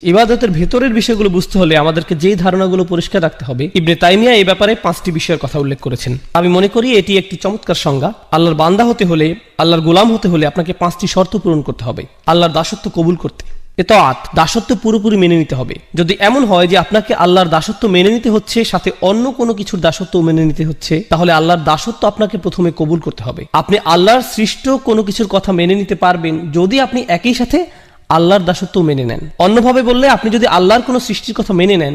ইবাদতের ভেতরের বিষয়গুলো বুঝতে হলে আমাদেরকে যেই ধারণাগুলো পরিষ্কার রাখতে হবে, ইবনে তাইমিয়া এই ব্যাপারে 5টি বিষয়ের কথা উল্লেখ করেছেন। আমি মনে করি এটি একটি চমৎকার সংজ্ঞা। আল্লাহর বান্দা হতে হলে, আল্লাহর গোলাম হতে হলে আপনাকে 5টি শর্ত পূরণ করতে হবে আল্লাহর দাসত্ব কবুল করতে। ইতাআত, দাসত্ব পুরোপুরি মেনে নিতে হবে। যদি এমন হয় যে আপনাকে আল্লাহর দাসত্ব মেনে নিতে হচ্ছে, সাথে অন্য কোনো কিছুর দাসত্ব মেনে নিতে হচ্ছে, তাহলে আল্লাহর দাসত্ব আপনাকে প্রথমে কবুল করতে হবে। আপনি আল্লাহর সৃষ্ট কোনো কিছুর কথা মেনে নিতে পারবেন যদি আপনি একই সাথে আল্লাহর দাসত্ব মেনে নেন। অন্যভাবে বললে, আপনি যদি আল্লাহর কোনো সৃষ্টির কথা মেনে নেন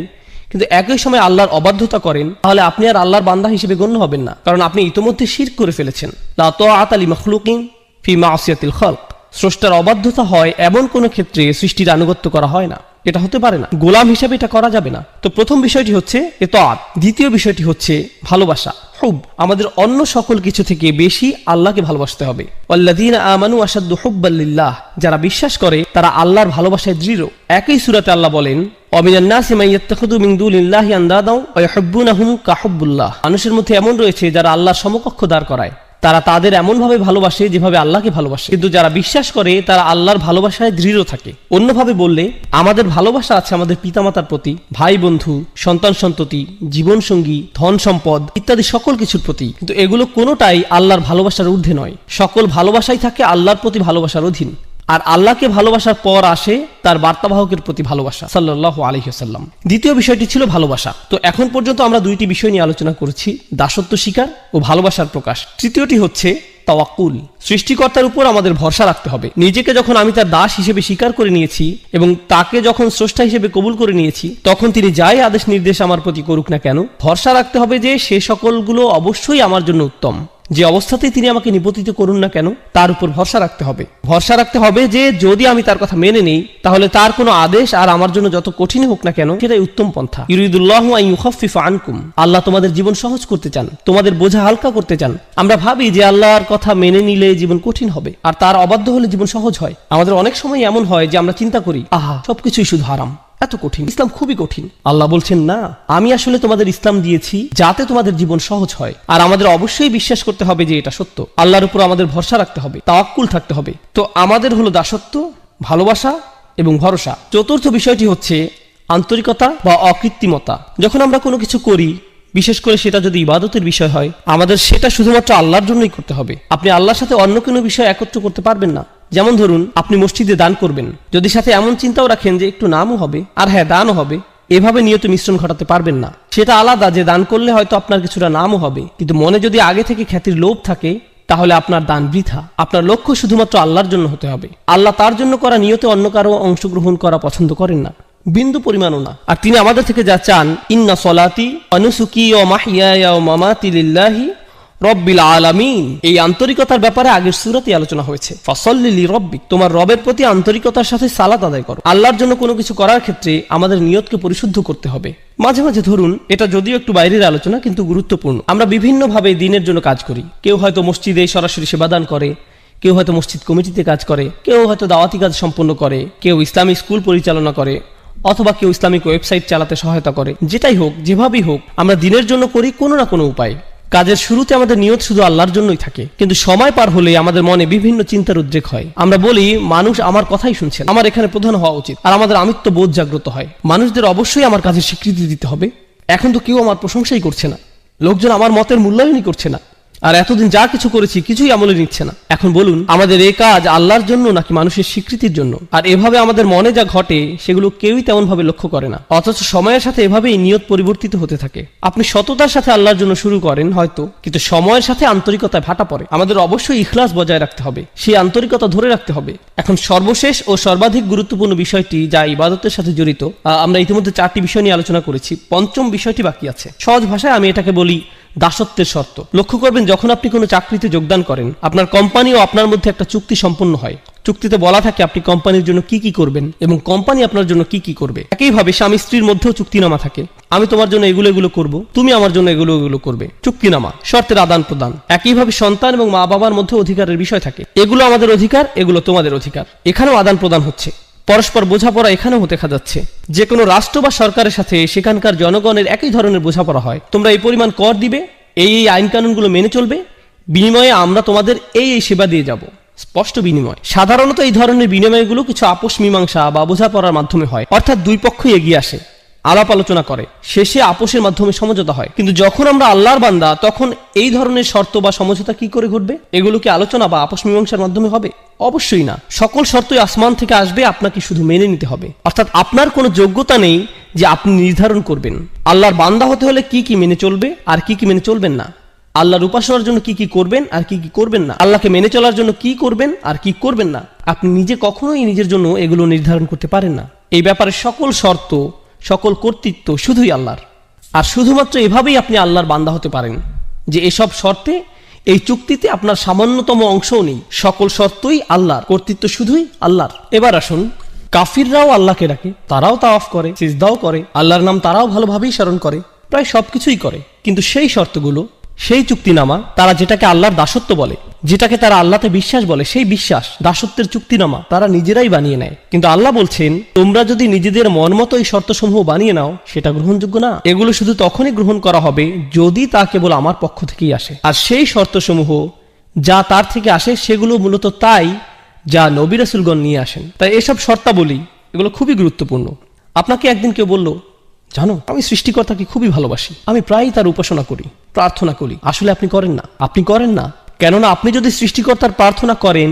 কিন্তু একই সময় আল্লাহর অবাধ্যতা করেন, তাহলে আপনি আর আল্লাহর বান্দা হিসেবে গণ্য হবেন না, কারণ আপনি ইতোমধ্যে শিরক করে ফেলেছেন। লা তাআতা লিমাখলুকিন ফি মাসিয়াতিল খালক। স্রষ্টার অবাধ্যতা হয় এমন কোন ক্ষেত্রে সৃষ্টির আনুগত্য করা হয় না, এটা হতে পারে না। গোলাম হিসেবে এটা করা যাবে না। তো প্রথম বিষয়টি হচ্ছে ইতাআত। দ্বিতীয় বিষয়টি হচ্ছে ভালোবাসা, হুব। আমাদের অন্য সকল কিছু থেকে বেশি আল্লাহকে ভালোবাসতে হবে। ওয়াল্লাযীনা আমানু আশাদ্দু হুব্বাল লিল্লাহ। যারা বিশ্বাস করে তারা আল্লাহর ভালোবাসায় দৃঢ়। একই সূরাতে আল্লাহ বলেন, ওয়ামিনান নাসি মান ইয়াত্তাখিযু মিন দুনিল্লাহি আনদাদা ওয়া ইউহিব্বুনাহুম কাহুব্বুল্লাহ। মানুষের মধ্যে এমন রয়েছে যারা আল্লাহর সমকক্ষ দাঁড় করায়। তারা তাদের এমনভাবে ভালোবাসে যেভাবে আল্লাহকে ভালোবাসে, কিন্তু যারা বিশ্বাস করে তারা আল্লাহর ভালোবাসায় দৃঢ় থাকে। অন্যভাবে বললে, আমাদের ভালোবাসা আছে আমাদের পিতামাতার প্রতি, ভাই বন্ধু, সন্তান সন্ততি, জীবনসঙ্গী, ধন সম্পদ ইত্যাদি সকল কিছুর প্রতি, কিন্তু এগুলো কোনোটাই আল্লাহর ভালোবাসার ঊর্ধ্বে নয়। সকল ভালোবাসাই থাকে আল্লাহর প্রতি ভালোবাসার অধীন। আর আল্লাহকে ভালোবাসার পর আসে তার বার্তাবাহকের প্রতি ভালোবাসা, সাল্লাল্লাহু আলাইহি ওয়াসাল্লাম। দ্বিতীয় বিষয়টি ছিল ভালোবাসা। তো এখন পর্যন্ত আমরা 2টি বিষয় নিয়ে আলোচনা করেছি, দাসত্ব স্বীকার ও ভালোবাসার প্রকাশ। তৃতীয়টি হচ্ছে তাওয়াক্কুল। সৃষ্টিকর্তার উপর আমাদের ভরসা রাখতে হবে। নিজেকে যখন আমি তার দাস হিসেবে স্বীকার করে নিয়েছি এবং তাকে যখন স্রষ্টা হিসেবে কবুল করে নিয়েছি, তখন তিনি যাই আদেশ নির্দেশ আমার প্রতি করুক না কেন, ভরসা রাখতে হবে যে সে সকলগুলো অবশ্যই আমার জন্য উত্তম। যে অবস্থাতেই তিনি আমাকে নিপতিত করুন না কেন, তার উপর ভরসা রাখতে হবে। ভরসা রাখতে হবে যে যদি আমি তার কথা মেনে নেই, তাহলে তার কোনো আদেশ আর আমার জন্য যত কঠিন হোক না কেন, সেটাই উত্তম পন্থা। ইউরিদুল্লাহু আন ইউখাফফিফা আনকুম। আল্লাহ তোমাদের জীবন সহজ করতে চান, তোমাদের বোঝা হালকা করতে চান। আমরা ভাবি যে আল্লাহর কথা মেনে নিলে জীবন কঠিন হবে, আর তার অবাধ্য হলে জীবন সহজ হয়। আমাদের অনেক সময় এমন হয় যে আমরা চিন্তা করি, আহা, সবকিছুই শুধু হারাম, এত কঠিন, ইসলাম খুবই কঠিন। আল্লাহ বলছেন, না, আমি আসলে তোমাদের ইসলাম দিয়েছি যাতে তোমাদের জীবন সহজ হয়। আর আমাদের অবশ্যই বিশ্বাস করতে হবে যে এটা সত্য। আল্লাহর উপর আমাদের ভরসা রাখতে হবে, তাওয়াক্কুল থাকতে হবে। তো আমাদের হলো দাসত্ব, ভালোবাসা এবং ভরসা। চতুর্থ বিষয়টি হচ্ছে আন্তরিকতা বা অকৃত্রিমতা। যখন আমরা কোনো কিছু করি, বিশেষ করে সেটা যদি ইবাদতের বিষয় হয়, আমাদের সেটা শুধুমাত্র আল্লাহর জন্যই করতে হবে। আপনি আল্লাহর সাথে অন্য কোনো বিষয় একত্র করতে পারবেন না। যেমন ধরুন, আপনি মসজিদে দান করবেন, যদি সাথে এমন চিন্তাও রাখেন যে একটু নামও হবে আর হ্যাঁ দানও হবে, এভাবে নিয়ত মিশ্রণ ঘটাতে পারবেন না। সেটা আলাদা যে দান করলে হয়তো আপনার কিছুটা নামও হবে, কিন্তু মনে যদি আগে থেকে খ্যাতির লোভ থাকে, তাহলে আপনার দান বৃথা। আপনার লক্ষ্য শুধুমাত্র আল্লাহর জন্য হতে হবে। আল্লাহ তার জন্য করা নিয়তে অন্য কারো অংশগ্রহণ করা পছন্দ করেন না, বিন্দু পরিমাণও না। আর তিনি আমাদের থেকে যা চান, ইন্না সলাতি ওয়া নুসুকি ওয়া মাহইয়ায়া ওয়া মামাতি লিল্লাহি রব্বিল আলামিন। এই আন্তরিকতার ব্যাপারে আগের সূরাতে আলোচনা হয়েছে। ফাসাল্লি লিরাব্বিক, তোমার রবের প্রতি আন্তরিকতার সাথে সালাত আদায় করো। আল্লাহর জন্য কোনো কিছু করার ক্ষেত্রে আমাদের নিয়তকে পরিশুদ্ধ করতে হবে। মাঝে মাঝে ধরুন, এটা যদিও একটু বাইরের আলোচনা কিন্তু গুরুত্বপূর্ণ, আমরা বিভিন্নভাবে দিনের জন্য কাজ করি। কেউ হয়তো মসজিদে সরাসরি সেবাদান করে, কেউ হয়তো মসজিদ কমিটিতে কাজ করে, কেউ হয়তো দাওয়াতি কাজ সম্পন্ন করে, কেউ ইসলামিক স্কুল পরিচালনা করে, অথবা কেউ ইসলামিক ওয়েবসাইট চালাতে সহায়তা করে। যেটাই হোক, যেভাবেই হোক, আমরা দিনের জন্য করি কোনো না কোনো উপায়। কাজের শুরুতে আমাদের নিয়ত শুধু আল্লাহর জন্যই থাকে, কিন্তু সময় পার হলে আমাদের মনে বিভিন্ন চিন্তার উদ্রেক হয়। আমরা বলি, মানুষ আমার কথাই শুনছেন, আমার এখানে প্রধান হওয়া উচিত, আর আমাদের আমিত্ব বোধ জাগ্রত হয়। মানুষদের অবশ্যই আমার কাজের স্বীকৃতি দিতে হবে। এখন তো কেউ আমার প্রশংসাই করছে না, লোকজন আমার মতের মূল্যায়নই করছে না, আর এতদিন যা কিছু করেছি কিছুই আমলে নিচ্ছে না। এখন বলুন, আমাদের এই কাজ আল্লাহর জন্য নাকি মানুষের স্বীকৃতির জন্য? আর এভাবে আমাদের মনে যা ঘটে সেগুলো কেউই তেমন ভাবে লক্ষ্য করে না, অথচ সময়ের সাথে এভাবেই নিয়ত পরিবর্তিত হতে থাকে। আপনি সততার সাথে আল্লাহর জন্য শুরু করেন হয়তো, কিন্তু সময়ের সাথে আন্তরিকতায় ভাটা পড়ে। আমাদের অবশ্যই ইখলাস বজায় রাখতে হবে, সেই আন্তরিকতা ধরে রাখতে হবে। এখন সর্বশেষ ও সর্বাধিক গুরুত্বপূর্ণ বিষয়টি, যা ইবাদতের সাথে জড়িত, আমরা ইতিমধ্যে 4টি বিষয় নিয়ে আলোচনা করেছি, পঞ্চম বিষয়টি বাকি আছে। সহজ ভাষায় আমি এটাকে বলি দাসত্বের শর্ত। লক্ষ্য করবেন, যখন আপনি কোনো চাকরিতে যোগদান করেন, আপনার কোম্পানি ও আপনার মধ্যে একটা চুক্তি সম্পন্ন হয়। চুক্তিতে বলা থাকে আপনি কোম্পানির জন্য কি কি করবেন এবং কোম্পানি আপনার জন্য কি কি করবে। একইভাবে স্বামী স্ত্রীর মধ্যেও চুক্তিনামা থাকে, আমি তোমার জন্য এগুলো এগুলো করব, তুমি আমার জন্য এগুলো এগুলো করবে। চুক্তিনামা, শর্তের আদান প্রদান। একইভাবে সন্তান এবং মা বাবার মধ্যে অধিকারের বিষয় থাকে, এগুলো আমাদের অধিকার, এগুলো তোমাদের অধিকার। এখানেও আদান প্রদান হচ্ছে, পরস্পর বোঝাপড়া এখানেও দেখা যাচ্ছে। যে কোনো রাষ্ট্র বা সরকারের সাথে সেখানকার জনগণের একই ধরনের বোঝাপড়া হয়। তোমরা এই পরিমাণ কর দিবে, এই আইন কানুনগুলো মেনে চলবে, বিনিময়ে আমরা তোমাদের এই সেবা দিয়ে যাব। স্পষ্ট বিনিময়। সাধারণত এই ধরনের বিনিময়গুলো কিছু আপোষ মীমাংসা বা বোঝাপড়ার মাধ্যমে হয়, অর্থাৎ দুই পক্ষই এগিয়ে আসে, আলাপ আলোচনা করে, শেষে আপোষের মাধ্যমে সমঝোতা হয়। কিন্তু যখন আমরা আল্লাহর বান্দা, তখন এই ধরনের শর্ত বা সমঝোতা কি করে ঘটবে? এগুলো কি আলোচনা বা আপোষ মীমাংসার মাধ্যমে হবে? অবশ্যই না। সকল শর্তই আসমান থেকে আসবে, আপনাকে শুধু মেনে নিতে হবে। অর্থাৎ আপনার কোনো যোগ্যতা নেই যে আপনি নির্ধারণ করবেন আল্লাহর বান্দা হতে হলে কি কি মেনে চলবে আর কি কি মেনে চলবেন না, আল্লাহর উপাসনার জন্য কি কি করবেন আর কি কি করবেন না, আল্লাহকে মেনে চলার জন্য কি করবেন আর কি করবেন না। আপনি নিজে কখনোই নিজের জন্য এগুলো নির্ধারণ করতে পারেন না। এই ব্যাপারে সকল শর্ত, সকল কর্তৃত্ব শুধুই আল্লাহর। আর শুধুমাত্র এভাবেই আপনি আল্লাহর বান্দা হতে পারেন যে এসব শর্তে, এই চুক্তিতে আপনার সামান্যতম অংশও নেই। সকল শর্তই আল্লাহর, কর্তৃত্ব শুধুই আল্লাহর। এবার আসুন, কাফিররাও আল্লাহকে ডাকে, তারাও তাওয়াফ করে, সিজদাও করে, আল্লাহর নাম তারাও ভালোভাবেই স্মরণ করে, প্রায় সবকিছুই করে। কিন্তু সেই শর্তগুলো, সেই চুক্তিনামা, তারা যেটাকে আল্লাহর দাসত্ব বলে, যেটাকে তারা আল্লাহতে বিশ্বাস বলে, সেই বিশ্বাস দাসত্বের চুক্তিনামা তারা নিজেরাই বানিয়ে নেয়। কিন্তু আল্লাহ বলছেন, তোমরা যদি নিজেদের মন মতো এই শর্তসমূহ বানিয়ে নাও, সেটা গ্রহণযোগ্য না। এগুলো শুধু তখনই গ্রহণ করা হবে যদি তা কেবল আমার পক্ষ থেকেই আসে। আর সেই শর্তসমূহ যা তার থেকে আসে, সেগুলো মূলত তাই যা নবী রাসূলগণ নিয়ে আসেন। তাই এসব শর্তাবলী, এগুলো খুবই গুরুত্বপূর্ণ। আপনাকে একদিন কেউ বলল, জানো, আমি সৃষ্টিকর্তাকে খুবই ভালোবাসি, আমি প্রায়ই তার উপাসনা করি, প্রার্থনা করি। আসলে আপনি করেন না। আপনি করেন না, কেননা আপনি যদি সৃষ্টিকর্তার প্রার্থনা করেন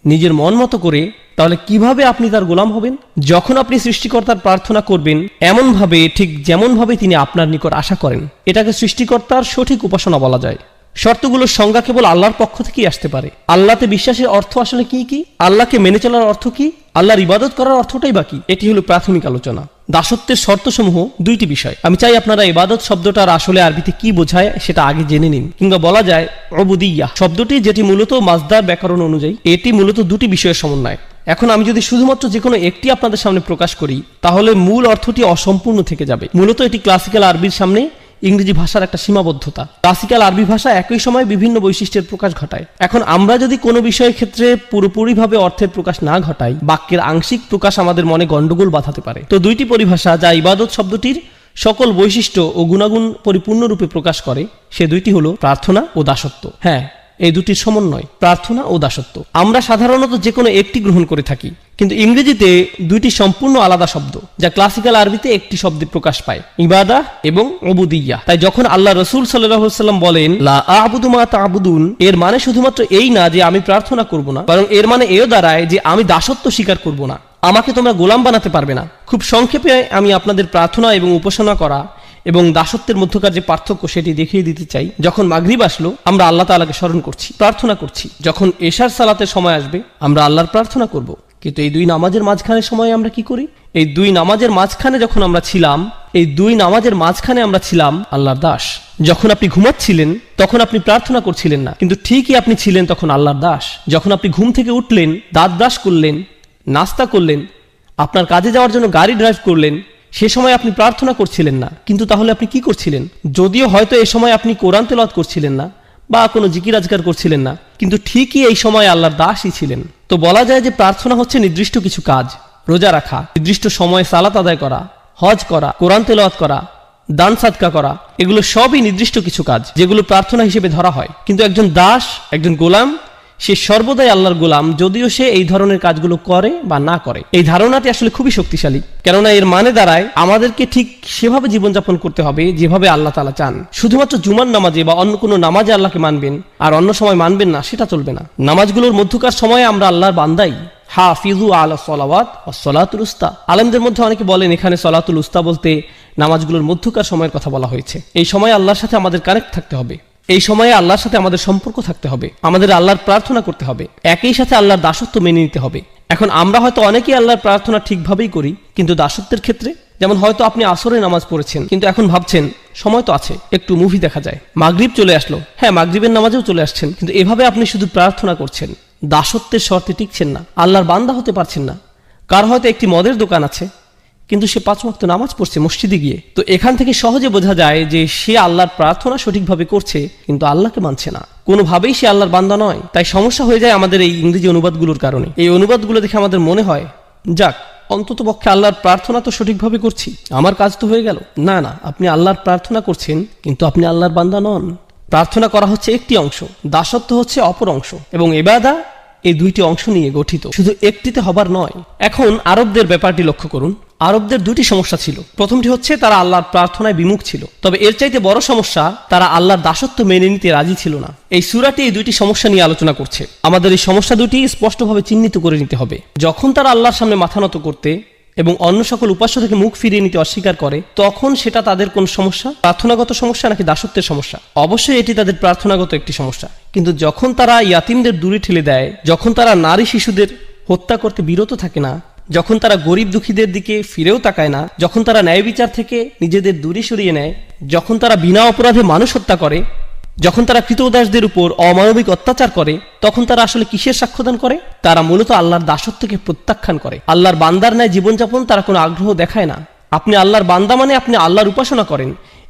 নিজের মন মতো করে, তাহলে কিভাবে আপনি তার গোলাম হবেন? যখন আপনি সৃষ্টিকর্তার প্রার্থনা করবেন এমনভাবে, ঠিক যেমনভাবে তিনি আপনার নিকট আশা করেন, এটাকে সৃষ্টিকর্তার সঠিক উপাসনা বলা যায়। শর্তগুলোর সংজ্ঞা কেবল আল্লাহর পক্ষ থেকেই আসতে পারে। আল্লাহতে বিশ্বাসের অর্থ আসলে কি কি? আল্লাহকে মেনে চলার অর্থ কি? আল্লাহর ইবাদত করার অর্থটাই বাকি। এটি হলো প্রাথমিক আলোচনা। দাসত্বের শর্তসমূহ দুইটি বিষয়। আমি চাই আপনারা ইবাদত শব্দটার আসলে আরবিতে কি বোঝায় সেটা আগে জেনে নিন। কিংবা বলা যায় উবুদিয়্যাহ শব্দটি, যেটি মূলত মাজদার ব্যাকরণ অনুযায়ী, এটি মূলত দুটি বিষয়ের সমন্বয়। এখন আমি যদি শুধুমাত্র যে কোনো একটি আপনাদের সামনে প্রকাশ করি, তাহলে মূল অর্থটি অসম্পূর্ণ থেকে যাবে। মূলত এটি ক্লাসিক্যাল আরবির সামনে ইংরেজি ভাষার একটা সীমাবদ্ধতা। ক্লাসিক্যাল আরবি ভাষা একই সময় বিভিন্ন বৈশিষ্ট্যের প্রকাশ ঘটায়। এখন আমরা যদি কোনো বিষয়ের ক্ষেত্রে পুরোপুরিভাবে অর্থের প্রকাশ না ঘটাই, বাক্যের আংশিক প্রকাশ আমাদের মনে গন্ডগোল বাঁধাতে পারে। তো দুইটি পরিভাষা যা ইবাদত শব্দটির সকল বৈশিষ্ট্য ও গুণাগুণ পরিপূর্ণরূপে প্রকাশ করে, সে দুইটি হলো প্রার্থনা ও দাসত্ব। হ্যাঁ, এই দুটির সমন্বয়, প্রার্থনা ও দাসত্ব। আমরা সাধারণত যে কোনো একটি গ্রহণ করে থাকি, কিন্তু ইংরেজিতে দুইটি সম্পূর্ণ আলাদা শব্দ, যা ক্লাসিক্যাল আরবিতে একটি শব্দে প্রকাশ পায়, ইবাদাহ এবং উবুদিয়্যাহ। তাই যখন আল্লাহ রাসূল সাল্লাল্লাহু আলাইহি ওয়াসাল্লাম বলেন লা আ'বুদু মা তা'বুদুন, এর মানে শুধুমাত্র এই না যে আমি প্রার্থনা করব না, বরং এর মানে এও দাঁড়ায় যে আমি দাসত্ব স্বীকার করব না, আমাকে তোমরা গোলাম বানাতে পারবে না। খুব সংক্ষেপে আমি আপনাদের প্রার্থনা এবং উপাসনা করা এবং দাসত্বের মধ্যকার যে পার্থক্য, সেটি দেখিয়ে দিতে চাই। যখন মাগরিব আসলো, আমরা আল্লাহ তাআলাকে স্মরণ করছি, প্রার্থনা করছি। যখন এশার সালাতের সময় আসবে, আমরা আল্লাহর প্রার্থনা করব। কিন্তু এই দুই নামাজের মাঝখানে সময় আমরা কি করি? এই দুই নামাজের মাঝখানে যখন আমরা ছিলাম, এই দুই নামাজের মাঝখানে আমরা ছিলাম আল্লাহর দাস। যখন আপনি ঘুমাচ্ছিলেন, তখন আপনি প্রার্থনা করছিলেন না, কিন্তু ঠিকই আপনি ছিলেন তখন আল্লাহর দাস। যখন আপনি ঘুম থেকে উঠলেন, দাঁত ব্রাশ করলেন, নাস্তা করলেন, আপনার কাজে যাওয়ার জন্য গাড়ি ড্রাইভ করলেন, সে সময় আপনি প্রার্থনা করছিলেন না, কিন্তু তাহলে আপনি কি করছিলেন? যদিও হয়তো এই সময় আপনি কোরআন তেলাওয়াত করছিলেন না বা কোনো জিকির আজকার করছিলেন না, কিন্তু ঠিকই এই সময় আল্লাহর দাসই ছিলেন। তো বলা যায় যে প্রার্থনা হচ্ছে নির্দিষ্ট কিছু কাজ, রোজা রাখা, নির্দিষ্ট সময়ে সালাত আদায় করা, হজ করা, কোরআন তেলাওয়াত করা, দান সাদকা করা, এগুলো সবই নির্দিষ্ট কিছু কাজ যেগুলো প্রার্থনা হিসেবে ধরা হয়। কিন্তু একজন দাস, একজন গোলাম, সে সর্বদাই আল্লাহর গোলাম, যদিও সে এই ধরনের কাজগুলো করে বা না করে। এই ধারণাটি আসলে খুবই শক্তিশালী, কেননা এর মানে দাঁড়ায় আমাদেরকে ঠিক সেভাবে জীবনযাপন করতে হবে যেভাবে আল্লাহ তাআলা চান। শুধুমাত্র জুমার নামাজে বা অন্য কোনো নামাজে আল্লাহকে মানবেন আর অন্য সময় মানবেন না, সেটা চলবে না। নামাজগুলোর মধ্যকার সময়ে আমরা আল্লাহর বান্দাই। হাফিজু আলা সলাওয়াত ওয়াস সালাতুল উস্তা। আলেমদের মধ্যে অনেকে বলেন এখানে সলাতুল উস্তা বলতে নামাজগুলোর মধ্যকার সময়ের কথা বলা হয়েছে। এই সময় আল্লাহর সাথে আমাদের কানেক্ট থাকতে হবে, এই সময়ে আল্লাহর সাথে আমাদের সম্পর্ক থাকতে হবে, আমাদের আল্লাহর প্রার্থনা করতে হবে, একই সাথে আল্লাহর দাসত্ব মেনে নিতে হবে। এখন আমরা হয়তো অনেকেই আল্লাহর প্রার্থনা ঠিকভাবেই করি, কিন্তু দাসত্বের ক্ষেত্রে, যেমন হয়তো আপনি আসরে নামাজ পড়েছেন, কিন্তু এখন ভাবছেন সময় তো আছে, একটু মুভি দেখা যায়। মাগরিব চলে আসলো, হ্যাঁ মাগরিবের নামাজেও চলে আসছেন, কিন্তু এভাবে আপনি শুধু প্রার্থনা করছেন, দাসত্বের শর্তে টিকছেন না, আল্লাহর বান্দা হতে পারছেন না। কার হয়তো একটি মদের দোকান আছে, কিন্তু সে 5 ওয়াক্ত নামাজ পড়ছে মসজিদে গিয়ে। তো এখান থেকে সহজে বোঝা যায় যে সে আল্লাহর প্রার্থনা সঠিকভাবে করছে, কিন্তু আল্লাহকে মানছে না, কোনোভাবেই সে আল্লাহর বান্দা নয়। তাই সমস্যা হয়ে যায় আমাদের এই ইংরেজি অনুবাদগুলোর কারণে। এই অনুবাদগুলো দেখে আমাদের মনে হয়, যাক অন্তত পক্ষে আল্লাহর প্রার্থনা তো সঠিকভাবে করছি, আমার কাজ তো হয়ে গেল। না না, আপনি আল্লাহর প্রার্থনা করছেন, কিন্তু আপনি আল্লাহর বান্দা নন। প্রার্থনা করা হচ্ছে একটি অংশ, দাসত্ব হচ্ছে অপর অংশ, এবং ইবাদা, এই দুইটি অংশ নিয়ে গঠিত, শুধু একটিতে হবার নয়। এখন আরবদের ব্যাপারটি লক্ষ্য করুন। আরবদের দুটি সমস্যা ছিল। প্রথমটি হচ্ছে তারা আল্লাহর প্রার্থনায় বিমুখ ছিল। তবে এর চাইতে বড় সমস্যা, তারা আল্লাহর দাসত্ব মেনে নিতে রাজি ছিল না। এই সূরাটি এই দুইটি সমস্যা নিয়ে আলোচনা করছে। আমাদের এই সমস্যা দুটি স্পষ্টভাবে চিহ্নিত করে নিতে হবে। যখন তারা আল্লাহর সামনে মাথা নত করতে এবং অন্য সকল উপাস্য থেকে মুখ ফিরিয়ে নিতে অস্বীকার করে, তখন সেটা তাদের কোন সমস্যা? প্রার্থনাগত সমস্যা নাকি দাসত্বের সমস্যা? অবশ্যই এটি তাদের প্রার্থনাগত একটি সমস্যা। কিন্তু যখন তারা ইয়াতিমদের দূরে ঠেলে দেয়, যখন তারা নারী শিশুদের হত্যা করতে বিরত থাকে না, যখন তারা গরিব দুঃখীদের দিকে ফিরেও তাকায় না, যখন তারা ন্যায় বিচার থেকে নিজেদের দূরে সরিয়ে নেয়, যখন তারা বিনা অপরাধে মানুষ হত্যা করে, যখন তারা কৃতদাসদের উপর অমানবিক অত্যাচার করে, তখন তারা আসলে কিসের সাক্ষ্যদান করে? তারা মূলত আল্লাহর দাসত্বকে প্রত্যাখ্যান করে। আল্লাহর বান্দার ন্যায় জীবনযাপন তারা কোনো আগ্রহ দেখায় না। আপনি আল্লাহর বান্দা মানে আপনি আল্লাহর উপাসনা করেন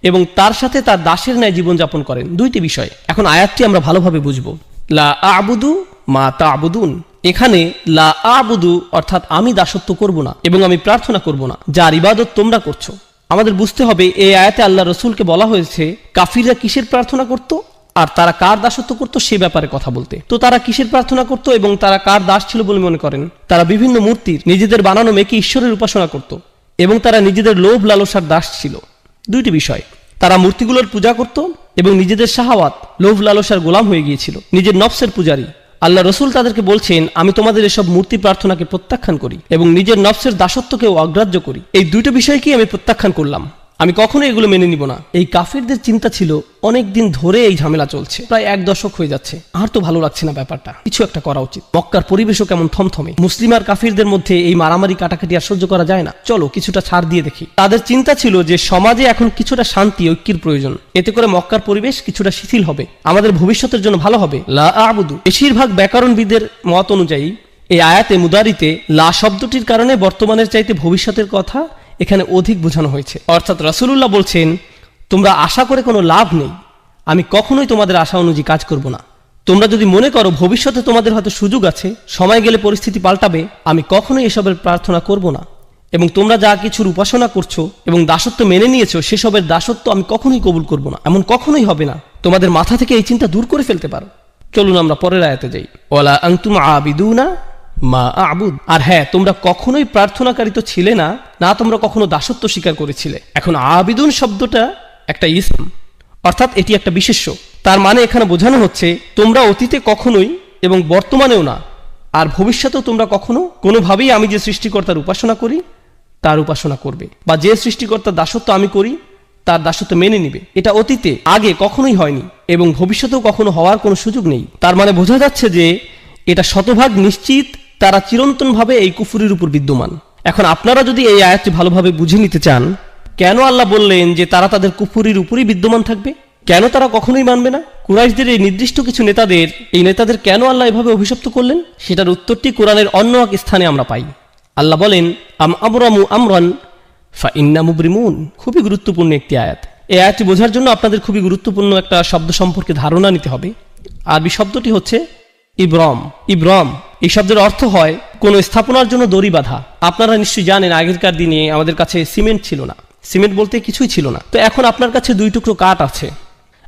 এবং তার সাথে তার দাসের ন্যায় জীবনযাপন করেন, দুইটি বিষয়। এখন আয়াতটি আমরা ভালোভাবে বুঝব। লা আ'বুদু মা তা'বুদুন, এখানে লা আ'বুদু অর্থাৎ আমি দাসত্ব করব না এবং আমি প্রার্থনা করব না যার ইবাদত তোমরা করছো। আমাদের বুঝতে হবে এই আয়াতে আল্লাহ রসুলকে বলা হয়েছে কাফিররা কিসের প্রার্থনা করত আর তারা কার দাসত্ব করত সে ব্যাপারে কথা বলতে। তো তারা কিসের প্রার্থনা করত এবং তারা কার দাস ছিল বলে মনে করেন? তারা বিভিন্ন মূর্তির, নিজেদের বানানো মেয়েকে ঈশ্বরের উপাসনা করত এবং তারা নিজেদের লোভ লালসার দাস ছিল। দুইটি বিষয়, তারা মূর্তিগুলোর পূজা করত এবং নিজেদের শাহাওয়াত, লোভ লালসার গোলাম হয়ে গিয়েছিল, নিজের নফসের পূজারী। আল্লাহ রসুল তাদেরকে বলছেন, আমি তোমাদের এসব মূর্তি প্রার্থনাকে প্রত্যাখ্যান করি এবং নিজের নফসের দাসত্বকেও অগ্রাহ্য করি। এই দুইটো বিষয়কেই আমি প্রত্যাখ্যান করলাম, আমি কখনো এগুলো মেনে নিব না। এই কাফিরদের চিন্তা ছিল অনেক দিন ধরে এই ঝামেলা চলছে, প্রায় 1 দশক হয়ে যাচ্ছে, আর তো ভালো লাগছে না ব্যাপারটা, কিছু একটা করা উচিত। মক্কার পরিবেশও কেমন থমথমে, মুসলিম আর কাফিরদের মধ্যে এই মারামারি কাটাকাটি আর সহ্য করা যায় না, চলো কিছুটা ছাড় দিয়ে দেখি। তাদের চিন্তা ছিল যে সমাজে এখন কিছুটা শান্তি ঐক্যের প্রয়োজন, এতে করে মক্কার পরিবেশ কিছুটা শিথিল হবে, আমাদের ভবিষ্যতের জন্য ভালো হবে। লা আ'বুদু, বেশিরভাগ ব্যাকরণবিদের মত অনুযায়ী এই আয়াতে মুদারিতে লা শব্দটির কারণে বর্তমানের চাইতে ভবিষ্যতের কথা এখানে অধিক বোঝানো হয়েছে। অর্থাৎ রাসূলুল্লাহ বলছেন, তোমরা আশা করে কোনো লাভ নেই, আমি কখনোই তোমাদের আশা অনুযায়ী কাজ করব না। তোমরা যদি মনে করো ভবিষ্যতে তোমাদের হয়তো সুযোগ আছে, সময় গেলে পরিস্থিতি পাল্টাবে, আমি কখনোই এসবের প্রার্থনা করব না। এবং তোমরা যা কিছুর উপাসনা করছো এবং দাসত্ব মেনে নিয়েছো, সেসবের দাসত্ব আমি কখনোই কবুল করব না, এমন কখনোই হবে না। তোমাদের মাথা থেকে এই চিন্তা দূর করে ফেলতে পারো। চলুন আমরা পরের আয়াতে যাই। ওয়ালা আনতুম আবিদুনা মা আ'বুদ, আর হ্যাঁ, তোমরা কখনোই প্রার্থনাকারী তো ছিলে না, না তোমরা কখনো দাসত্ব স্বীকার করেছিলে। এখন আবিদুন শব্দটা একটা ইসম, অর্থাৎ এটি একটা বিশেষ্য। তার মানে এখানে বোঝানো হচ্ছে তোমরা অতীতে কখনোই এবং বর্তমানেও না আর ভবিষ্যতেও তোমরা কখনো কোনোভাবেই আমি যে সৃষ্টিকর্তার উপাসনা করি তার উপাসনা করবে, বা যে সৃষ্টিকর্তার দাসত্ব আমি করি তার দাসত্ব মেনে নিবে। এটা অতীতে আগে কখনোই হয়নি এবং ভবিষ্যতেও কখনো হওয়ার কোনো সুযোগ নেই। তার মানে বোঝা যাচ্ছে যে এটা শতভাগ নিশ্চিত তারা চিরন্তনভাবে এই কুফুরির উপর বিদ্যমান। এখন আপনারা যদি এই আয়াতটি ভালোভাবে বুঝে নিতে চান, কেন আল্লাহ বললেন যে তারা তাদের কুফুরির উপরই বিদ্যমান থাকবে, কেন তারা কখনোই মানবে না, কুরাইশদের এই নির্দিষ্ট কিছু নেতাদের কেন আল্লাহ এভাবে অভিশপ্ত করলেন, সেটার উত্তরটি কোরআনের অন্য এক স্থানে আমরা পাই। আল্লাহ বলেন, আম আবরামু আমরান ফাইন্না মুবরিমুন। খুবই গুরুত্বপূর্ণ একটি আয়াত। এই আয়াতটি বোঝার জন্য আপনাদের খুবই গুরুত্বপূর্ণ একটা শব্দ সম্পর্কে ধারণা নিতে হবে। আরবি শব্দটি হচ্ছে ইব্রম। ইব্রম এই শব্দের অর্থ হয় কোনো স্থাপনার জন্য দড়ি বাঁধা। আপনারা নিশ্চয়ই জানেন আগেরকার দিনে আমাদের কাছে সিমেন্ট ছিল না, সিমেন্ট বলতে কিছুই ছিল না। তো এখন আপনার কাছে 2 টুকরো কাঠ আছে,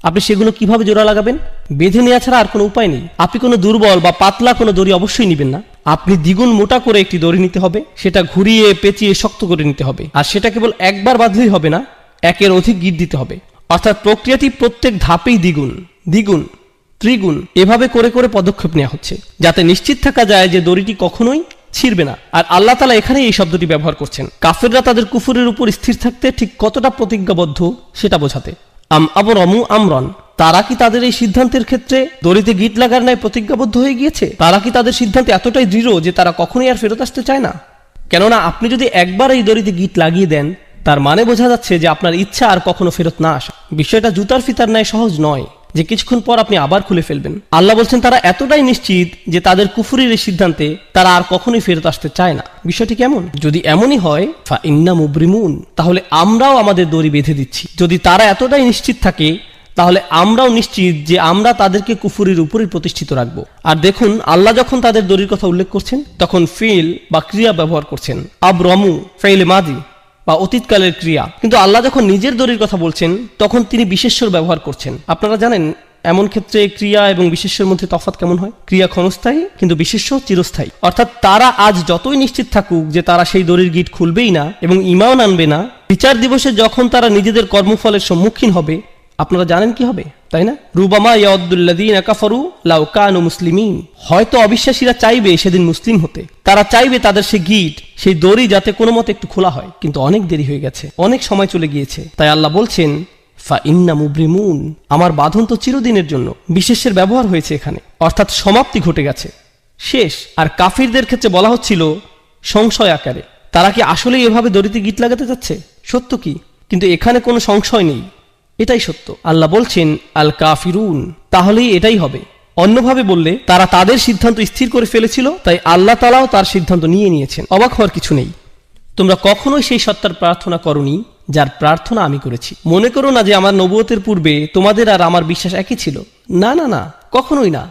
আপনি সেগুলো কিভাবে জোড়া লাগাবেন? বেঁধে নেওয়া ছাড়া আর কোনো উপায় নেই। আপনি কোনো দুর্বল বা পাতলা কোনো দড়ি অবশ্যই নেবেন না, আপনি দ্বিগুণ মোটা করে একটি দড়ি নিতে হবে, সেটা ঘুরিয়ে পেঁচিয়ে শক্ত করে নিতে হবে, আর সেটা কেবল একবার বাঁধলেই হবে না, একের অধিক গিট দিতে হবে। অর্থাৎ প্রক্রিয়াটি প্রত্যেক ধাপেই দ্বিগুণ, দ্বিগুণ, ত্রিগুণ এভাবে করে করে পদক্ষেপ নেওয়া হচ্ছে, যাতে নিশ্চিত থাকা যায় যে দড়িটি কখনোই ছিঁড়বে না। আর আল্লাহ তাআলা এখানে এই শব্দটি ব্যবহার করছেন কাফেররা তাদের কুফরের উপর স্থির থাকতে ঠিক কতটা প্রতিজ্ঞাবদ্ধ সেটা বোঝাতে। আম আবরামু আমরন, তারা কি তাদের এই সিদ্ধান্তের ক্ষেত্রে দড়িতে গিট লাগার ন্যায় প্রতিজ্ঞাবদ্ধ হয়ে গিয়েছে? তারা কি তাদের সিদ্ধান্তে এতটাই দৃঢ় যে তারা কখনোই আর ফেরত আসতে চায় না? কেননা আপনি যদি একবার এই দড়িতে গিট লাগিয়ে দেন, তার মানে বোঝা যাচ্ছে যে আপনার ইচ্ছা আর কখনো ফেরত না আসা। বিষয়টা জুতার ফিতার ন্যায় সহজ নয় যে কিছুক্ষণ পর আপনি আবার খুলে ফেলবেন। আল্লাহ বলছেন তারা এতটাই নিশ্চিত যে তাদের কুফরির এই সিদ্ধান্তে তারা আর কখনোই ফেরত আসতে চায় না। বিষয়টি কেমন? যদি এমনই হয় ফা ইন্না মুবরিমুন, তাহলে আমরাও আমাদের দড়ি বেঁধে দিচ্ছি। যদি তারা এতটাই নিশ্চিত থাকে, তাহলে আমরাও নিশ্চিত যে আমরা তাদেরকে কুফরির উপরই প্রতিষ্ঠিত রাখবো। আর দেখুন, আল্লাহ যখন তাদের দড়ির কথা উল্লেখ করছেন তখন ফিল বা ক্রিয়া ব্যবহার করছেন, আবরামু ফাইল মাদি বা অতীতকালের ক্রিয়া। কিন্তু আল্লাহ যখন নিজের দড়ির কথা বলছেন তখন তিনি বিশেষ্যর ব্যবহার করছেন। আপনারা জানেন এমন ক্ষেত্রে ক্রিয়া এবং বিশেষ্যের মধ্যে তফাৎ কেমন হয়? ক্রিয়া ক্ষণস্থায়ী কিন্তু বিশেষ্য চিরস্থায়ী। অর্থাৎ তারা আজ যতই নিশ্চিত থাকুক যে তারা সেই দড়ির গিট খুলবেই না এবং ঈমান আনবে না, বিচার দিবসে যখন তারা নিজেদের কর্মফলের সম্মুখীন হবে, আপনারা জানেন কি হবে, তাই না? রুবামা ইয়াউদ্দুল্লাযীনা কাফারু লাউ কানু মুসলিমিন। হয়তো অবিশ্বাসীরা চাইবে সেদিন মুসলিম হতে, তারা চাইবে তাদের সেই গিট, সেই দড়ি যাতে কোনো মতে একটু খোলা হয়, কিন্তু অনেক দেরি হয়ে গেছে, অনেক সময় চলে গিয়েছে। তাই আল্লাহ বলছেন ফা ইন্না মুবরিমুন, আমার বাঁধন তো চিরদিনের জন্য। বিশেষের ব্যবহার হয়েছে এখানে, অর্থাৎ সমাপ্তি ঘটে গেছে, শেষ। আর কাফিরদের ক্ষেত্রে বলা হচ্ছিল সংশয় আকারে, তারা কি আসলেই এভাবে দড়িতে গিট লাগাতে যাচ্ছে? সত্য কি? কিন্তু এখানে কোনো সংশয় নেই, এটাই সত্য। আল্লাহ বলছেন আল কাফিরুন, তাহলেই এটাই হবে। অন্যভাবে বললে তারা তাদের সিদ্ধান্ত স্থির করে ফেলেছিল, তাই আল্লাহ তাআলাও তার সিদ্ধান্ত নিয়ে নিয়েছেন। অবাক হওয়ার কিছু নেই। তোমরা কখনোই সেই সত্তার প্রার্থনা করনি যার প্রার্থনা আমি করেছি। মনে করো না যে আমার নবুয়তের পূর্বে তোমাদের আর আমার বিশ্বাস একই ছিল। না না না, কখনোই না।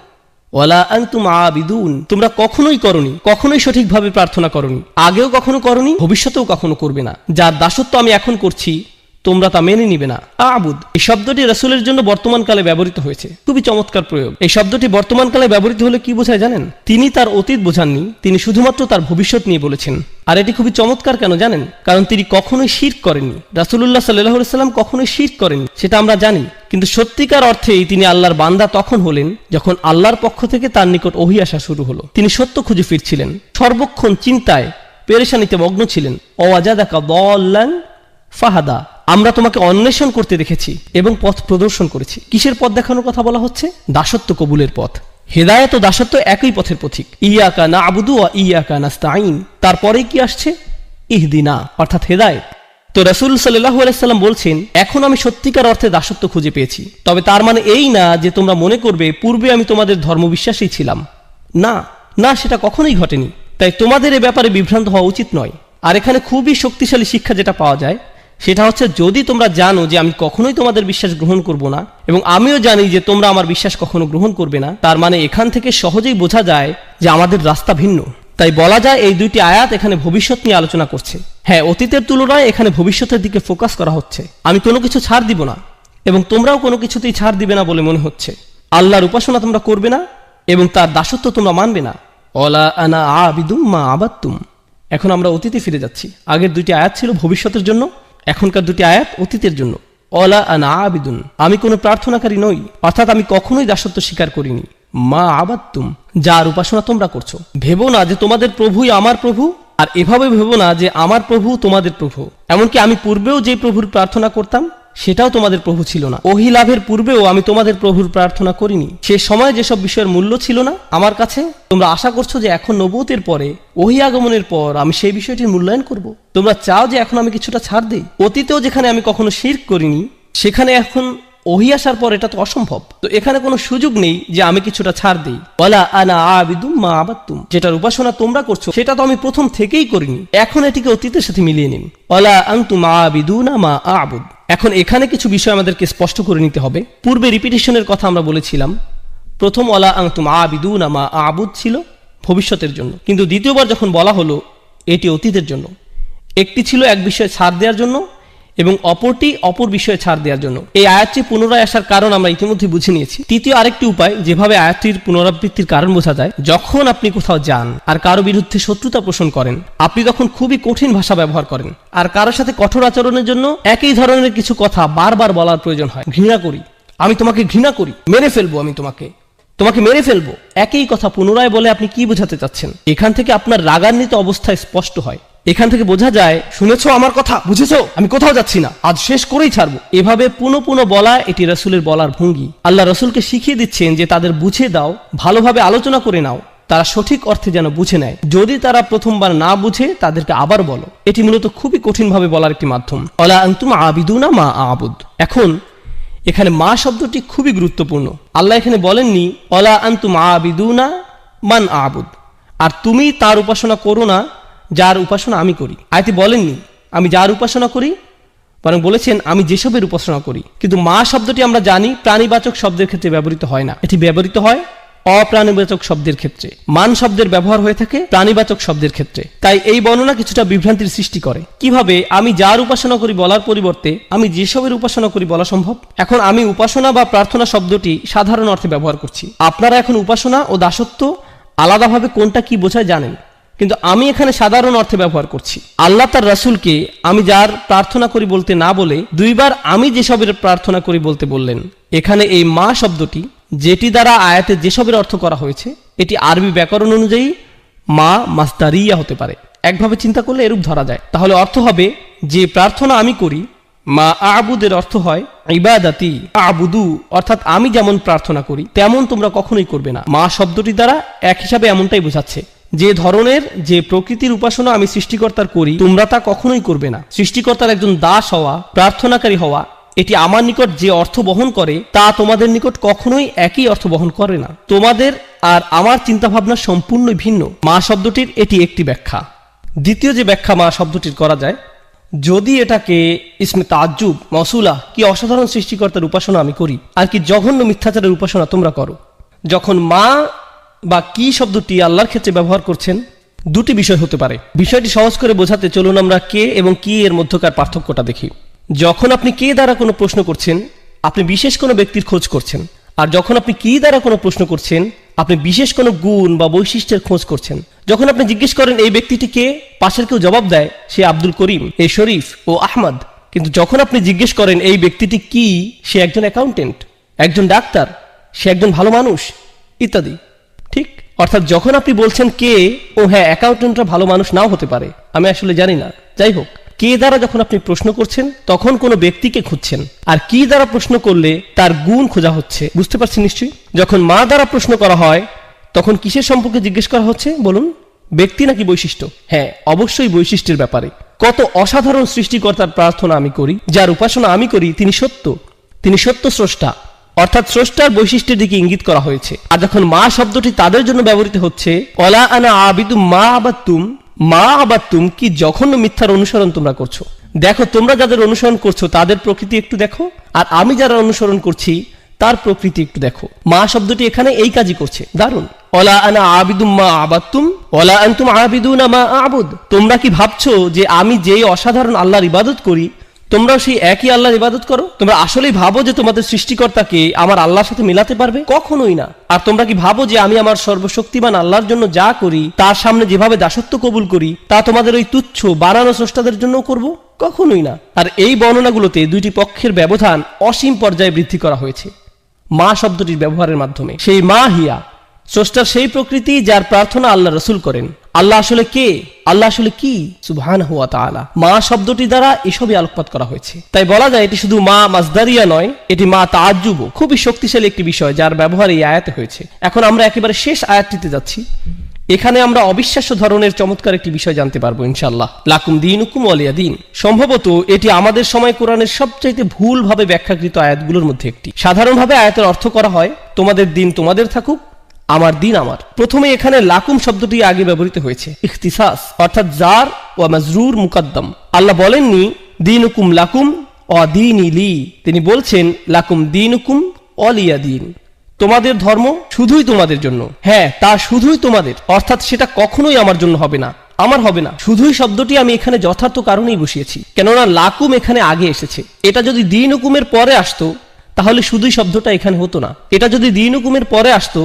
ওয়ালা আনতুম আবিদুন, তোমরা কখনোই করনি, কখনোই সঠিকভাবে প্রার্থনা করনি, আগেও কখনো করনি, ভবিষ্যতেও কখনো করবে না। যার দাসত্ব আমি এখন করছি তোমরা তা মেনে নিবে না। আবুদ এই শব্দটি রাসূলের জন্য বর্তমানকালে ব্যবহৃত হয়েছে, খুবই চমৎকার প্রয়োগ। এই শব্দটি বর্তমানকালে ব্যবহৃত হলে কি বোঝায় জানেন? তিনি তার অতীত বোঝাননি, তিনি শুধুমাত্র তার ভবিষ্যৎ নিয়ে বলেছেন। আর এটি খুবই চমৎকার কেন জানেন? কারণ তিনি কখনোই শিরক করেননি। রাসূলুল্লাহ সাল্লাল্লাহু আলাইহি সাল্লাম কখনোই শিরক করেননি, সেটা আমরা জানি। কিন্তু সত্যিকার অর্থেই তিনি আল্লাহর বান্দা তখন হলেন যখন আল্লাহর পক্ষ থেকে তার নিকট ওহী আসা শুরু হলো। তিনি সত্য খুঁজে ফিরছিলেন, সর্বক্ষণ চিন্তায় পেরেশানিতে মগ্ন ছিলেন। ওয়াজাদাকা দাল্লান ফাহাদা, আমরা তোমাকে অন্বেষণ করতে দেখেছি এবং পথ প্রদর্শন করেছি। কিসের পথ দেখানোর কথা বলা হচ্ছে? দাসত্ব কবুলের পথ। হেদায়েত ও দাসত্ব একই পথের পথিক। ইয়াকা না'বুদু ওয়া ইয়াকা নাস্তাঈন, তারপরে কি আসছে? ইহদিনা, অর্থাৎ হেদায়েত। তো রাসূল সাল্লাল্লাহু আলাইহি সাল্লাম বলছেন, এখন আমি সত্যিকার অর্থে দাসত্ব খুঁজে পেয়েছি। তবে তার মানে এই না যে তোমরা মনে করবে পূর্বে আমি তোমাদের ধর্মবিশ্বাসী ছিলাম। না না, সেটা কখনোই ঘটেনি। তাই তোমাদের এ ব্যাপারে বিভ্রান্ত হওয়া উচিত নয়। আর এখানে খুবই শক্তিশালী শিক্ষা যেটা পাওয়া যায় সেটা হচ্ছে, যদি তোমরা জানো যে আমি কখনোই তোমাদের বিশ্বাস গ্রহণ করব না এবং আমিও জানি যে তোমরা আমার বিশ্বাস কখনো গ্রহণ করবে না, তার মানে এখান থেকে সহজেই বোঝা যায় যে আমাদের রাস্তা ভিন্ন। তাই বলা যায় এই দুইটি আয়াত এখানে ভবিষ্যৎ নিয়ে আলোচনা করছে। হ্যাঁ, অতীতের তুলনায় এখানে ভবিষ্যতের দিকে ফোকাস করা হচ্ছে। আমি কোনো কিছু ছাড় দিব না এবং তোমরাও কোনো কিছুতেই ছাড় দিবে না বলে মনে হচ্ছে। আল্লাহর উপাসনা তোমরা করবে না এবং তার দাসত্ব তোমরা মানবে না। ওয়ালা আনা আবিদুম মা আবাদতুম। এখন আমরা অতীতে ফিরে যাচ্ছি। আগের দুইটি আয়াত ছিল ভবিষ্যতের জন্য, এখনকার দুটি আয়াত অতীতের জন্য। ওয়ালা আনা আবিদুন, আমি কোনো প্রার্থনাকারী নই, অর্থাৎ আমি কখনোই দাসত্ব স্বীকার করিনি। মা আবাদতুম, যার উপাসনা তোমরা করছো। ভেবো না যে তোমাদের প্রভুই আমার প্রভু, আর এভাবে ভেবো না যে আমার প্রভু তোমাদের প্রভু। এমনকি আমি পূর্বেও যে প্রভুর প্রার্থনা করতাম সেটাও তোমাদের প্রভু ছিল না। ওহী লাভের পূর্বেও আমি তোমাদের প্রভুর প্রার্থনা করিনি। সে সময় যেসব বিষয়ের মূল্য ছিল না আমার কাছে, তোমরা আশা করছো যে এখন নবুয়তের পরে, ওহী আগমনের পর আমি সেই বিষয়টির মূল্যায়ন করব। তোমরা চাও যে এখন আমি কিছুটা ছাড় দেই। অতীতেও যেখানে আমি কখনো শিরক করিনি, সেখানে এখন ওহী আসার পর এটা তো অসম্ভব। তো এখানে কোনো সুযোগ নেই যে আমি কিছুটা ছাড় দেই। ওয়ালা আনা আবিদুম মা আবাদতুম, যেটার উপাসনা তোমরা করছো সেটা তো আমি প্রথম থেকেই করিনি। এখন এটিকে অতীতের সাথে মিলিয়ে নিন। ওয়ালা আনতুম আবিদুনা মা আবুদ। এখন এখানে কিছু বিষয় আমাদেরকে স্পষ্ট করে নিতে হবে। পূর্বে রিপিটেশনের কথা আমরা বলেছিলাম। প্রথম ওয়ালা আনতুম আবিদুনা মা আবুদ ছিল ভবিষ্যতের জন্য, কিন্তু দ্বিতীয়বার যখন বলা হলো এটি অতীতের জন্য। একটি ছিল এক বিষয়ে ছাড় দেওয়ার জন্য এবং অপরটি অপর বিষয়ে ছাড় দেওয়ার জন্য। এই আয়াতটি পুনরায় আসার কারণ আমরা ইতিমধ্যে বুঝে নিয়েছি। তৃতীয় আরেকটি উপায় যেভাবে আয়াতটির পুনরাবৃত্তির কারণ বোঝা যায়, যখন আপনি কোথাও যান আর কারো বিরুদ্ধে শত্রুতা পোষণ করেন, আপনি তখন খুবই কঠিন ভাষা ব্যবহার করেন আর কারোর সাথে কঠোর আচরণের জন্য একই ধরনের কিছু কথা বারবার বলার প্রয়োজন হয়। ঘৃণা করি, আমি তোমাকে ঘৃণা করি, মেরে ফেলবো, আমি তোমাকে মেরে ফেলবো। একই কথা পুনরায় বলে আপনি কি বোঝাতে চাচ্ছেন? এখান থেকে আপনার রাগান্বিত অবস্থায় স্পষ্ট হয়। এখান থেকে বোঝা যায়, শুনেছো আমার কথা, বুঝেছো, আমি কোথাও যাচ্ছি না, আজ শেষ করেই ছাড়বো। এভাবে পুনঃ পুনঃ বলা এটি রাসূলের বলার ভঙ্গি। আল্লাহ রাসূলকে শিখিয়ে দিচ্ছেন যে তাদের বুঝে দাও, ভালোভাবে আলোচনা করে নাও, তারা সঠিক অর্থে যেন বুঝে নেয়। যদি তারা প্রথমবার না বুঝে তাদেরকে আবার বলো। এটি মূলত খুবই কঠিনভাবে বলার একটি মাধ্যম। ওয়ালা আনতুম আবিদুনা মা আবুদ। এখন এখানে মা শব্দটি খুবই গুরুত্বপূর্ণ। আল্লাহ এখানে বলেননি ওয়ালা আনতুম আবিদুনা মান আবুদ, আর তুমি তার উপাসনা করো না যার উপাসনা আমি করি। আয়াতে বলেননি আমি যার উপাসনা করি, বরং বলেছেন আমি যেসবের উপাসনা করি। কিন্তু মা শব্দটি আমরা জানি প্রাণীবাচক শব্দের ক্ষেত্রে ব্যবহৃত হয় না, এটি ব্যবহৃত হয় অপ্রাণীবাচক শব্দের ক্ষেত্রে, মান শব্দের ব্যবহার হয়ে থাকে প্রাণীবাচক শব্দের ক্ষেত্রে। তাই এই বর্ণনা কিছুটা বিভ্রান্তির সৃষ্টি করে। কিভাবে আমি যার উপাসনা করি বলার পরিবর্তে আমি যেসবের উপাসনা করি বলা সম্ভব? এখন আমি উপাসনা বা প্রার্থনা শব্দটি সাধারণ অর্থে ব্যবহার করছি। আপনারা এখন উপাসনা ও দাসত্ব আলাদাভাবে কোনটা কি বোঝায় জানেন, কিন্তু আমি এখানে সাধারণ অর্থে ব্যবহার করছি। আল্লাহ তার রাসূলকে আমি যার প্রার্থনা করি বলতে না বলে দুইবার আমি যেসবের প্রার্থনা করি বলতে বললেন। এখানে এই মা শব্দটি, যেটি দ্বারা আয়াতে যেসবের অর্থ করা হয়েছে, এটি আরবি ব্যাকরণ অনুযায়ী মা মাসদারিয়া হতে পারে। একভাবে চিন্তা করলে এরূপ ধরা যায়। তাহলে অর্থ হবে যে প্রার্থনা আমি করি। মা আবুদের অর্থ হয় ইবাদাতি আবুদু, অর্থাৎ আমি যেমন প্রার্থনা করি তেমন তোমরা কখনোই করবে না। মা শব্দটি দ্বারা এক হিসাবে এমনটাই বোঝাচ্ছে যে ধরনের যে প্রকৃতির উপাসনা আমি সৃষ্টিকর্তার করি তোমরা তা কখনোই করবে না। সৃষ্টিকর্তার একজন দাস হওয়া, প্রার্থনাকারী হওয়া, এটি আমার নিকট যে অর্থ বহন করে তা তোমাদের নিকট কখনোই একই অর্থ বহন করে না। তোমাদের আর আমার চিন্তাভাবনা সম্পূর্ণ ভিন্ন। মা শব্দটির এটি একটি ব্যাখ্যা। দ্বিতীয় যে ব্যাখ্যা মা শব্দটির করা যায়, যদি এটাকে ইসমে তাজ্জুব, মসুলা, কি অসাধারণ সৃষ্টিকর্তার উপাসনা আমি করি আর কি জঘন্য মিথ্যাচারের উপাসনা তোমরা করো। যখন মা বা কি শব্দটি আল্লাহর ক্ষেত্রে ব্যবহার করছেন, দুটি বিষয় হতে পারে। বিষয়টি সহজ করে বোঝাতে চলুন আমরা কে এবং কি এর মধ্যকার পার্থক্যটা দেখি। যখন আপনি কে দ্বারা কোনো প্রশ্ন করছেন, আপনি বিশেষ কোনো ব্যক্তির খোঁজ করছেন। আর যখন আপনি কি দ্বারা কোনো প্রশ্ন করছেন, আপনি বিশেষ কোনো গুণ বা বৈশিষ্ট্যের খোঁজ করছেন। যখন আপনি জিজ্ঞেস করেন এই ব্যক্তিটি কে, পাশের কেউ জবাব দেয় সে আব্দুল করিম, এ শরীফ ও আহমদ। কিন্তু যখন আপনি জিজ্ঞেস করেন এই ব্যক্তিটি কি, সে একজন অ্যাকাউন্টেন্ট, একজন ডাক্তার, সে একজন ভালো মানুষ ইত্যাদি। ঠিক, অর্থাৎ যখন আপনি বলছেন কে, ও হ্যাঁ অ্যাকাউন্টেন্টরা ভালো মানুষ নাও হতে পারে, আমি আসলে জানি না, যাই হোক, কে দ্বারা যখন আপনি প্রশ্ন করছেন তখন কোনো ব্যক্তিকে খুঁজছেন। আর কি দ্বারা প্রশ্ন করলে তার গুণ খোঁজা হচ্ছে। বুঝতে পারছেন নিশ্চয়ই? যখন মা দ্বারা প্রশ্ন করা হয় তখন কিসের সম্পর্কে জিজ্ঞেস করা হচ্ছে বলুন? ব্যক্তি নাকি বৈশিষ্ট্য? হ্যাঁ, অবশ্যই বৈশিষ্ট্যের ব্যাপারে। কত অসাধারণ সৃষ্টিকর্তার প্রার্থনা আমি করি, যার উপাসনা আমি করি, তিনি সত্য, তিনি সত্য স্রষ্টা, অর্থাৎ স্রষ্টার বৈশিষ্ট্যের দিকে ইঙ্গিত করা হয়েছে। আর যখন মা শব্দটি তাদের জন্য ব্যবহৃত হচ্ছে, ওয়ালা আনা আবিদু মা আবাদতুম, মা আবাদতুম, কি জঘন্য মিথ্যার অনুসরণ তোমরা করছো। দেখো তোমরা যাদের অনুসরণ করছো তাদের প্রকৃতি একটু দেখো, আর আমি যারা অনুসরণ করছি তার প্রকৃতি একটু দেখো। মা শব্দটি এখানে এই কাজই করছে। দারুণ। ওয়ালা আনা আবিদুম মা আবাদতুম ওয়ালা আনতুম আবিদুনা মা আবুদ। তোমরা কি ভাবছো যে আমি যেই অসাধারণ আল্লাহর ইবাদত করি তোমরাও সেই একই আল্লাহর ইবাদত করো? তোমরা আসলেই ভাবো যে তোমাদের সৃষ্টিকর্তাকে আমার আল্লাহর সাথে মিলাতে পারবে? কখনোই না। আর তোমরা কি ভাবো যে আমি আমার সর্বশক্তিমান আল্লাহর জন্য যা করি, তার সামনে যেভাবে দাসত্ব কবুল করি, তা তোমাদের ওই তুচ্ছ বানানো স্রষ্টাদের জন্য করব? কখনোই না। আর এই বর্ণনাগুলোতে দুইটি পক্ষের ব্যবধান অসীম পর্যায়ে বৃদ্ধি করা হয়েছে মা শব্দটির ব্যবহারের মাধ্যমে। সেই মা হিয়া, স্রষ্টার সেই প্রকৃতি যার প্রার্থনা আল্লাহ রাসূল করেন। আল্লাহ আসলে কে, আল্লাহ আসলে কি, সুবহানাহু ওয়া তাআলা। মা শব্দটি দ্বারা এসবই আলোকপাত করা হয়েছে। তাই বলা যায় এটি শুধু মা মাসদারিয়া নয়, এটি মা তাআজ্জুব, খুবই শক্তিশালী একটি বিষয় যার ব্যবহার এই আয়াতে হয়েছে। এখন আমরা একেবারে শেষ আয়াতটিতে যাচ্ছি। এখানে আমরা অবিশ্বাস্য ধরনের চমৎকার একটি বিষয় জানতে পারবো ইনশাআল্লাহ। লাকুম দীনুকুম ওয়ালিয়া দীন। সম্ভবত এটি আমাদের সময় কোরআনের সবচাইতে ভুলভাবে ব্যাখ্যাকৃত আয়াতগুলোর মধ্যে একটি। সাধারণভাবে আয়াতের অর্থ করা হয় তোমাদের দিন তোমাদের থাকুক, আমার দিন আমার। প্রথমে এখানে লাকুম শব্দটি আগে ব্যবহৃত হয়েছে ইখতিসাস, অর্থাৎ জার ওয়া মাজরুর মুকদ্দম। আল্লাহ বলেননি দীনুকুম লাকুম ওয়া দীনি লি, তিনি বলছেন লাকুম দীনুকুম ওয়ালিয়া দীন, তোমাদের ধর্ম শুধুই তোমাদের জন্য। হ্যাঁ, তা শুধুই তোমাদের, অর্থাৎ সেটা কখনোই আমার জন্য হবে না, আমার হবে না। শুধুই শব্দটি আমি এখানে যথার্থ কারণেই বসিয়েছি, কেননা লাকুম এখানে আগে এসেছে। এটা যদি দিন হুকুমের পরে আসতো তাহলে শুধুই শব্দটা এখানে হতো না। এটা যদি দিন হুকুমের পরে আসতো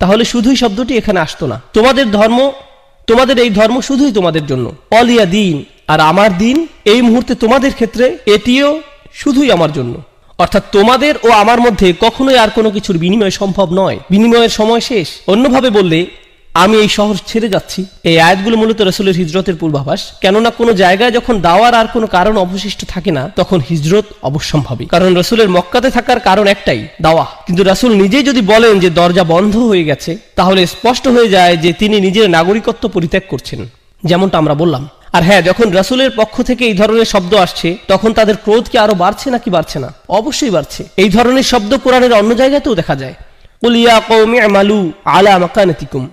তাহলে শুধুই শব্দটি এখানে আসতো না। তোমাদের ধর্ম, তোমাদের এই ধর্ম শুধুই তোমাদের জন্য। অলিয়া দিন, আর আমার দিন এই মুহূর্তে তোমাদের ক্ষেত্রে এটিও শুধুই আমার জন্য। অর্থাৎ তোমাদের ও আমার মধ্যে কখনোই আর কোনো কিছুর বিনিময় সম্ভব নয়, বিনিময়ের সময় শেষ। অন্যভাবে বললে আমি এই শহর ছেড়ে যাচ্ছি। এই আয়াতগুলো মূলত রাসূলের হিজরতের পূর্বাভাস, কেননা কোনো জায়গায় যখন দাওয়ার আর কোনো কারণ অবশিষ্ট থাকে না তখন হিজরত অবশ্যম্ভাবী। কারণ রাসূলের মক্কাতে থাকার কারণ একটাই, দাওয়া। কিন্তু রাসূল নিজেই যদি বলেন যে দরজা বন্ধ হয়ে গেছে তাহলে স্পষ্ট হয়ে যায় যে তিনি নিজের নাগরিকত্ব পরিত্যাগ করছেন, যেমনটা আমরা বললাম। আর হ্যাঁ, যখন রাসূলের পক্ষ থেকে এই ধরনের শব্দ আসছে তখন তাদের ক্রোধ কি আরো বাড়ছে নাকি বাড়ছে না? অবশ্যই বাড়ছে। এই ধরনের শব্দ কোরআনের অন্য জায়গাতেও দেখা যায়। কুল ইয়া কওমি আমালু আলা মাকানাতিকুম,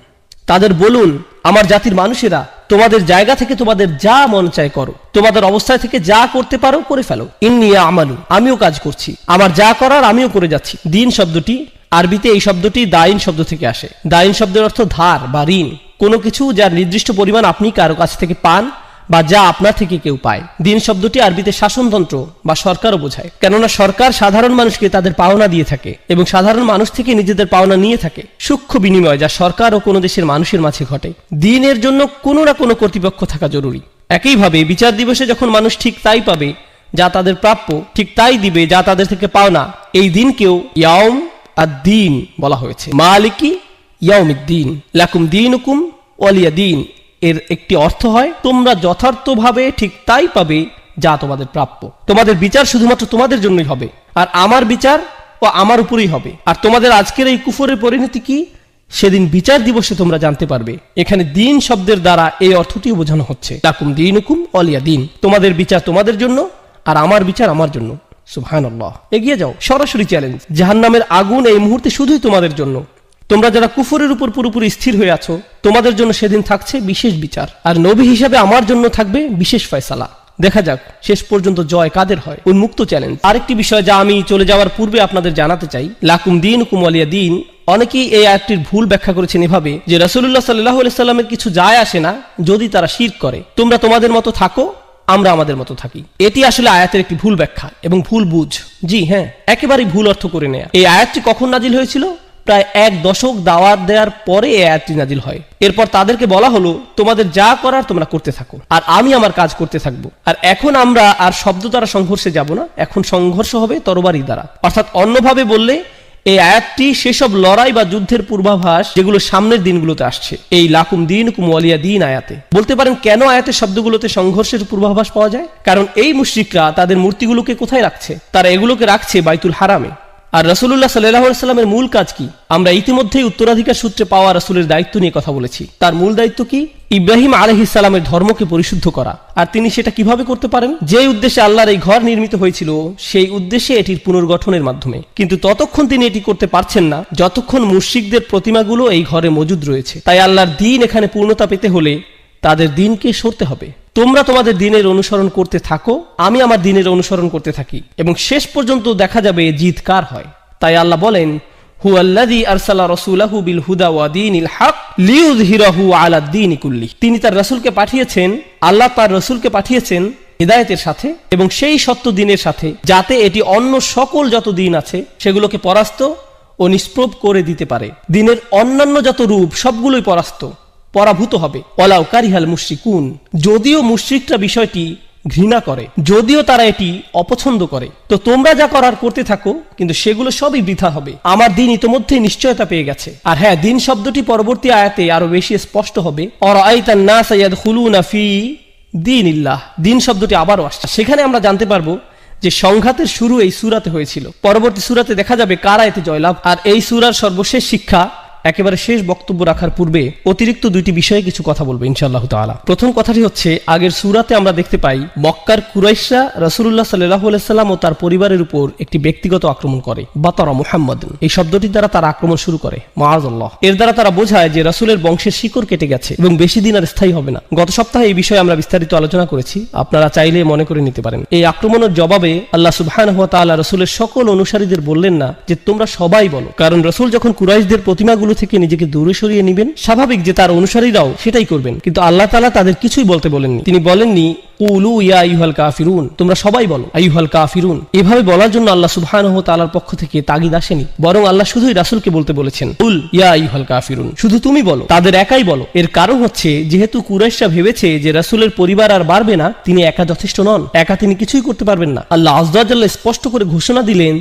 তাদের বলুন আমার জাতির মানুষেরা তোমাদের জায়গা থেকে তোমাদের যা মন চায় করো, তোমাদের অবস্থায় থেকে যা করতে পারো করে ফেলো। ইন্নী আমালু, আমিও কাজ করছি, আমার যা করার আমিও করে যাচ্ছি। দিন শব্দটি আরবিতে এই শব্দটি দাইন শব্দ থেকে আসে। দাইন শব্দের অর্থ ধার বা ঋণ, কোনো কিছু যার নির্দিষ্ট পরিমাণ আপনি কারো কাছ থেকে পান বা যা আপনার থেকে কেউ পায়। দিন শব্দটি আরবিতে শাসনতন্ত্র বা সরকারও বোঝায়, কেননা সরকার সাধারণ মানুষকে তাদের পাওনা দিয়ে থাকে এবং সাধারণ মানুষ থেকে নিজেদের পাওনা নিয়ে থাকে। সূক্ষ্ম বিনিময় যা সরকার ও কোনো দেশের মানুষের মাঝে ঘটে। দিনের জন্য কোনো না কোনো কর্তৃপক্ষ থাকা জরুরি। একইভাবে বিচার দিবসে যখন মানুষ ঠিক তাই পাবে যা তাদের প্রাপ্য, ঠিক তাই দিবে যা তাদের থেকে পাওনা, এই দিনকেও ইয়াউম আদ-দ্বীন বলা হয়েছে। মালিকি ইয়াউমিদ্দিন লাকুম দীনুকুম ওয়ালিয়া দীন এর একটি অর্থ হয় তোমরা যথার্থভাবে ঠিক তাই পাবে যা তোমাদের প্রাপ্য। তোমাদের বিচার শুধুমাত্র তোমাদের জন্যই হবে, আর আমার বিচার ও আমার উপরেই হবে। আর তোমাদের আজকের এই কুফরের পরিণতি কি, সেদিন বিচার দিবসে তোমরা জানতে পারবে। এখানে দিন শব্দের দ্বারা এই অর্থটিও বোঝানো হচ্ছে, লাকুম দীনুকুম ওয়ালিয়া দীন, তোমাদের বিচার তোমাদের জন্য আর আমার বিচার আমার জন্য। সুবহানাল্লাহ। এগিয়ে যাও, সরাসরি চ্যালেঞ্জ। জাহান্নামের আগুন এই মুহূর্তে শুধুই তোমাদের জন্য। তোমরা যারা কুফরের উপর পুরোপুরি স্থির হয়ে আছো, তোমাদের জন্য সেদিন থাকছে বিশেষ বিচার, আর নবী হিসাবে আমার জন্য থাকবে বিশেষ ফয়সালা। দেখা যাক শেষ পর্যন্ত জয় কাদের হয়। উন্মুক্ত চ্যালেঞ্জ। আরেকটি বিষয় যা আমি চলে যাওয়ার পূর্বে আপনাদের জানাতে চাই, লাকুম দীনুকুম ওয়ালিয়া দীন, অনেকেই এই আয়াতটির ভুল ব্যাখ্যা করেছেন এভাবে যে রাসূলুল্লাহ সাল্লাল্লাহু আলাইহি সাল্লামের কিছু যায় আসে না যদি তারা শিরক করে, তোমরা তোমাদের মতো থাকো, আমরা আমাদের মতো থাকি। এটি আসলে আয়াতের একটি ভুল ব্যাখ্যা এবং ভুল বুঝ। জি হ্যাঁ, একেবারেই ভুল অর্থ করে নেয়া। এই আয়াতটি কখন নাজিল হয়েছিল? প্রায় 1 দশক দাওয়াত দেওয়ার পরে এই আয়াতটি নাজিল হয়। এরপর তাদেরকে বলা হলো তোমাদের যা করার তোমরা করতে থাকো আর আমি আমার কাজ করতে থাকবো। আর এখন আমরা আর শব্দ দ্বারা সংঘর্ষে যাব না, এখন সংঘর্ষ হবে তরবারি দ্বারা। অর্থাৎ অন্যভাবে বললে এই আয়াতটি সেসব লড়াই বা যুদ্ধের পূর্বাভাস যেগুলো সামনের দিনগুলোতে আসছে। এই লাকুম দীনুকুম ওয়ালিয়া দীন আয়াতে বলতে পারেন কেন আয়াতের শব্দগুলোতে সংঘর্ষের পূর্বাভাস পাওয়া যায়? কারণ এই মুশরিকরা তাদের মূর্তিগুলোকে কোথায় রাখছে? তারা এগুলোকে রাখছে বাইতুল হারামে। আর রাসূলুল্লাহ সাল্লাল্লাহু আলাইহি সাল্লামের মূল কাজ কি? আমরা ইতিমধ্যেই উত্তরাধিকার সূত্রে পাওয়া রাসূলের দায়িত্ব নিয়ে কথা বলেছি। তার মূল দায়িত্ব কি? ইব্রাহিম আলাইহিস সালামের ধর্মকে পরিশুদ্ধ করা। আর তিনি সেটা কিভাবে করতে পারেন? যে উদ্দেশ্যে আল্লাহর এই ঘর নির্মিত হয়েছিল সেই উদ্দেশ্যে এটির পুনর্গঠনের মাধ্যমে। কিন্তু ততক্ষণ তিনি এটি করতে পারছেন না যতক্ষণ মুশরিকদের প্রতিমাগুলো এই ঘরে মজুদ রয়েছে। তাই আল্লাহর দ্বীন এখানে পূর্ণতা পেতে হলে তাদের দ্বীনকে সরতে হবে। তোমরা তোমাদের দ্বীনের অনুসরণ করতে থাকো, আমি আমার দ্বীনের অনুসরণ করতে থাকি, এবং শেষ পর্যন্ত দেখা যাবে জিত কার হয়। তাই আল্লাহ বলেন, হুয়াল্লাযী আরসালা রাসূলাহু বিল হুদা ওয়া দীনিল হক লিইয়ুযহিরাহু আলা দ্বীনি কুল্লি। তিনি তার রাসূলকে পাঠিয়েছেন, আল্লাহ তার রাসূলকে পাঠিয়েছেন হিদায়াতের সাথে এবং সেই সত্য দ্বীনের সাথে, যাতে এটি অন্য সকল যত দ্বীন আছে সেগুলোকে পরাস্ত ও নিষ্প্রভ করে দিতে পারে। দ্বীনের অন্যান্য যত রূপ সবগুলোই পরাভূত হবে। ওয়ালাউ কারিহাল মুশরিকুন, যদিও মুশরিকরা বিষয়টি ঘৃণা করে, যদিও তারা এটি অপছন্দ করে, তো তোমরা যা করার করতে থাকো, কিন্তু সেগুলো সবই বৃথা হবে। আমার দ্বীন ইতোমধ্যেই নিশ্চয়তা পেয়ে গেছে। আর হ্যাঁ, দ্বীন শব্দটি পরবর্তী আয়াতে আরো বেশি স্পষ্ট হবে। আরাআইতান নাস ইয়াদখুলুনা ফি দীনিল্লাহ, দ্বীন শব্দটি আবারও আসছে। সেখানে আমরা জানতে পারবো যে সংঘাতের শুরু এই সূরাতে হয়েছিল। পরবর্তী সূরাতে দেখা যাবে কারা এতে জয়লাভ। আর এই সূরার সর্বশেষ শিক্ষা, একেবারে শেষ বক্তব্য রাখার পূর্বে অতিরিক্ত দুইটি বিষয়ে কিছু কথা বলবো ইনশাআল্লাহ তাআলা। প্রথম কথাটি হচ্ছে, আগের সূরাতে আমরা দেখতে পাই মক্কার কুরাইশরা রাসূলুল্লাহ সাল্লাল্লাহু আলাইহি সাল্লাম ও তার পরিবারের উপর একটি ব্যক্তিগত আক্রমণ করে। বাতারা মুহাম্মাদুন, এই শব্দটির দ্বারা তারা আক্রমণ শুরু করে। মাআযাল্লাহ, এর দ্বারা তারা বোঝায় যে রাসূলের বংশের শিকড় কেটে গেছে এবং বেশি দিন আর স্থায়ী হবে না। গত সপ্তাহে এই বিষয়ে আমরা বিস্তারিত আলোচনা করেছি, আপনারা চাইলে মনে করে নিতে পারেন। এই আক্রমণের জবাবে আল্লাহ সুবহানাহু ওয়া তাআলা রাসূলের সকল অনুসারীদের বললেন না যে তোমরা সবাই বলো, কারণ রাসূল যখন কুরাইশদের প্রতিমাগুলো থেকে নিজেকে দূরে সরিয়ে নেবেন, স্বাভাবিক যে তার অনুসারীরাও সেটাই করবেন। কিন্তু আল্লাহ তাআলা তাদের কিছুই বলতে বলেননি। তিনি বলেননি কুলু ইয়া আইয়ুহাল কাফিরুন, তোমরা সবাই বলো আইয়ুহাল কাফিরুন। এভাবে বলার জন্য আল্লাহ সুবহানাহু ওয়া তাআলার পক্ষ থেকে তাগিদ আসেনি, বরং আল্লাহ শুধুই রাসূলকে বলতে বলেছেন, কুল ইয়া আইয়ুহাল কাফিরুন, শুধু তুমি বলো, তাদের একাই বলো। এর কারণ হচ্ছে, যেহেতু কুরাইশরা ভেবেছে যে রাসূলের পরিবার আর বাড়বে না, তিনি একা যথেষ্ট নন, একা তিনি কিছুই করতে পারবেন না। আল্লাহ আযজা ওয়া জাল্লা স্পষ্ট করে ঘোষণা দিলেন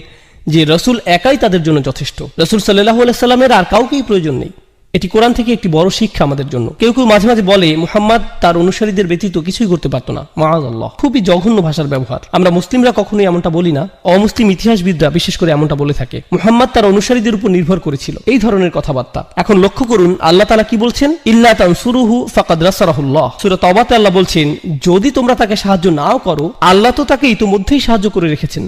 যে রাসূল একাই তাদের জন্য যথেষ্ট। রাসূল সাল্লাল্লাহু আলাইহি সাল্লামের আর কাউকেই প্রয়োজন নেই। এটি কোরআন থেকে একটি বড় শিক্ষা আমাদের জন্য। কেউ কেউ মাঝে মাঝে বলে মুহাম্মদ তার অনুসারীদের ব্যতীত কিছুই করতে পারতো না। মাআযাল্লাহ, খুবই জঘন্য ভাষার ব্যবহার। আমরা মুসলিমরা কখনোই এমনটা বলি না, অমুসলিম ইতিহাসবিদরা বিশেষ করে এমনটা বলে থাকে। মুহাম্মদ তার অনুসারীদের উপর নির্ভর করেছিল, এই ধরনের কথাবার্তা। এখন লক্ষ্য করুন আল্লাহ তাআলা কি বলছেন, ইল্লা তানসুরুহু ফাকাদ নাসারাহুল্লাহ। সূরা তাওবাতে আল্লাহ বলছেন, যদি তোমরা তাকে সাহায্য নাও করো, আল্লাহ তো তাকে ইতিমধ্যেই সাহায্য করে রেখেছেন।